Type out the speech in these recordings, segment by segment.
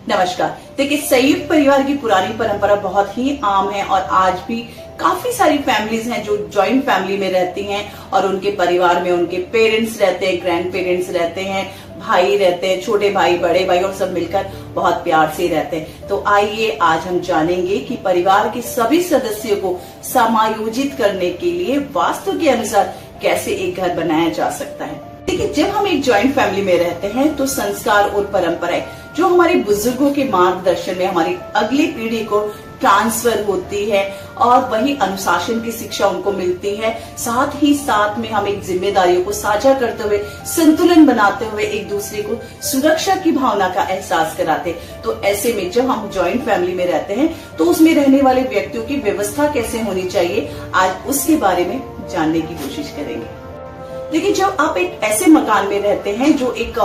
नमस्कार। देखिए, संयुक्त परिवार की पुरानी परंपरा बहुत ही आम है और आज भी काफी सारी फैमिलीज हैं जो जॉइंट फैमिली में रहती हैं और उनके परिवार में उनके पेरेंट्स रहते हैं, ग्रैंड पेरेंट्स रहते हैं, भाई रहते हैं, छोटे भाई, बड़े भाई और सब मिलकर बहुत प्यार से रहते हैं। तो आइए आज हम जानेंगे कि परिवार के सभी सदस्यों को समायोजित करने के लिए वास्तु के अनुसार कैसे एक घर बनाया जा सकता है। देखिए, जब हम एक जॉइंट फैमिली में रहते हैं तो संस्कार और परंपराएं जो हमारे बुजुर्गों के मार्गदर्शन में हमारी अगली पीढ़ी को ट्रांसफर होती है और वही अनुशासन की शिक्षा उनको मिलती है। साथ ही साथ में हम एक जिम्मेदारियों को साझा करते हुए, संतुलन बनाते हुए एक दूसरे को सुरक्षा की भावना का एहसास कराते। तो ऐसे में जब हम जॉइंट फैमिली में रहते हैं तो उसमें रहने वाले व्यक्तियों की व्यवस्था कैसे होनी चाहिए, आज उसके बारे में जानने की कोशिश करेंगे। देखिए, जब आप एक ऐसे मकान में रहते हैं जो एक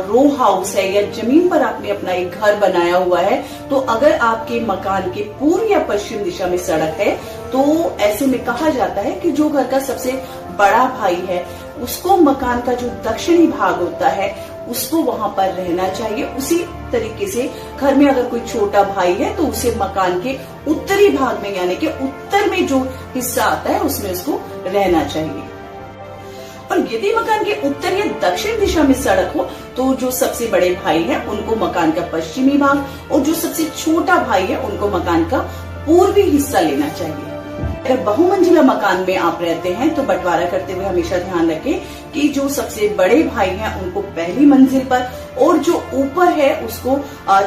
रो हाउस है या जमीन पर आपने अपना एक घर बनाया हुआ है, तो अगर आपके मकान के पूर्व या पश्चिम दिशा में सड़क है तो ऐसे में कहा जाता है कि जो घर का सबसे बड़ा भाई है उसको मकान का जो दक्षिणी भाग होता है उसको वहां पर रहना चाहिए। उसी तरीके से घर में अगर कोई छोटा भाई है तो उसे मकान के उत्तरी भाग में यानी कि उत्तर में जो हिस्सा आता है उसमें उसको रहना चाहिए। और यदि मकान के उत्तर या दक्षिण दिशा में सड़क हो तो जो सबसे बड़े भाई हैं उनको मकान का पश्चिमी भाग और जो सबसे छोटा भाई है उनको मकान का पूर्वी हिस्सा लेना चाहिए। अगर बहुमंजिला मकान में आप रहते हैं तो बंटवारा करते हुए हमेशा ध्यान रखें कि जो सबसे बड़े भाई हैं उनको पहली मंजिल पर और जो ऊपर है उसको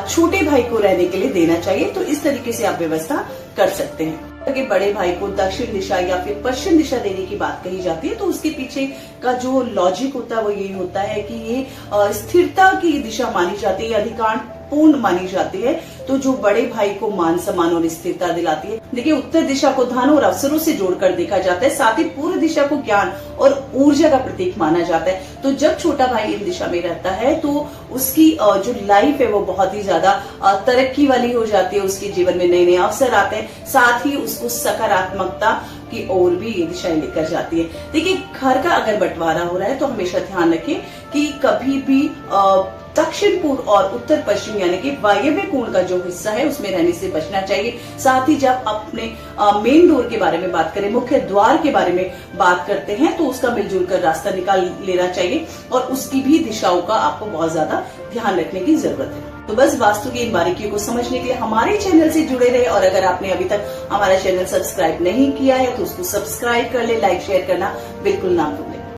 छोटे भाई को रहने के लिए देना चाहिए। तो इस तरीके से आप व्यवस्था कर सकते हैं। कि बड़े भाई को दक्षिण दिशा या फिर पश्चिम दिशा देने की बात कही जाती है तो उसके पीछे का जो लॉजिक होता है वो यही होता है कि ये स्थिरता की दिशा मानी जाती है, अधिकार पूर्ण मानी जाती है, तो जो बड़े भाई को मान सम्मान और स्थिरता दिलाती है। देखिए, उत्तर दिशा को धन और अवसरों से जोड़कर देखा जाता है, साथ ही पूर्व दिशा को ज्ञान और ऊर्जा का प्रतीक माना जाता है। तो जब छोटा भाई इन दिशा में रहता है तो उसकी जो लाइफ है वो बहुत ही ज्यादा तरक्की वाली हो जाती है, उसके जीवन में नए नए अवसर आते हैं, साथ ही उसको सकारात्मकता की ओर भी ये दिशाएं लेकर जाती है। देखिए, घर का अगर बंटवारा हो रहा है तो हमेशा ध्यान रखें कि कभी भी दक्षिण पूर्व और उत्तर पश्चिम यानी कि वायव्य कोण का जो हिस्सा है उसमें रहने से बचना चाहिए। साथ ही जब अपने मेन डोर के बारे में बात करें, मुख्य द्वार के बारे में बात करते हैं तो उसका मिलजुल कर रास्ता निकाल लेना चाहिए और उसकी भी दिशाओं का आपको बहुत ज्यादा ध्यान रखने की जरूरत है। तो बस वास्तु की इन बारीकियों को समझने के लिए हमारे चैनल से जुड़े रहे और अगर आपने अभी तक हमारा चैनल सब्सक्राइब नहीं किया है तो उसको सब्सक्राइब कर ले, लाइक शेयर करना बिल्कुल ना भूलें।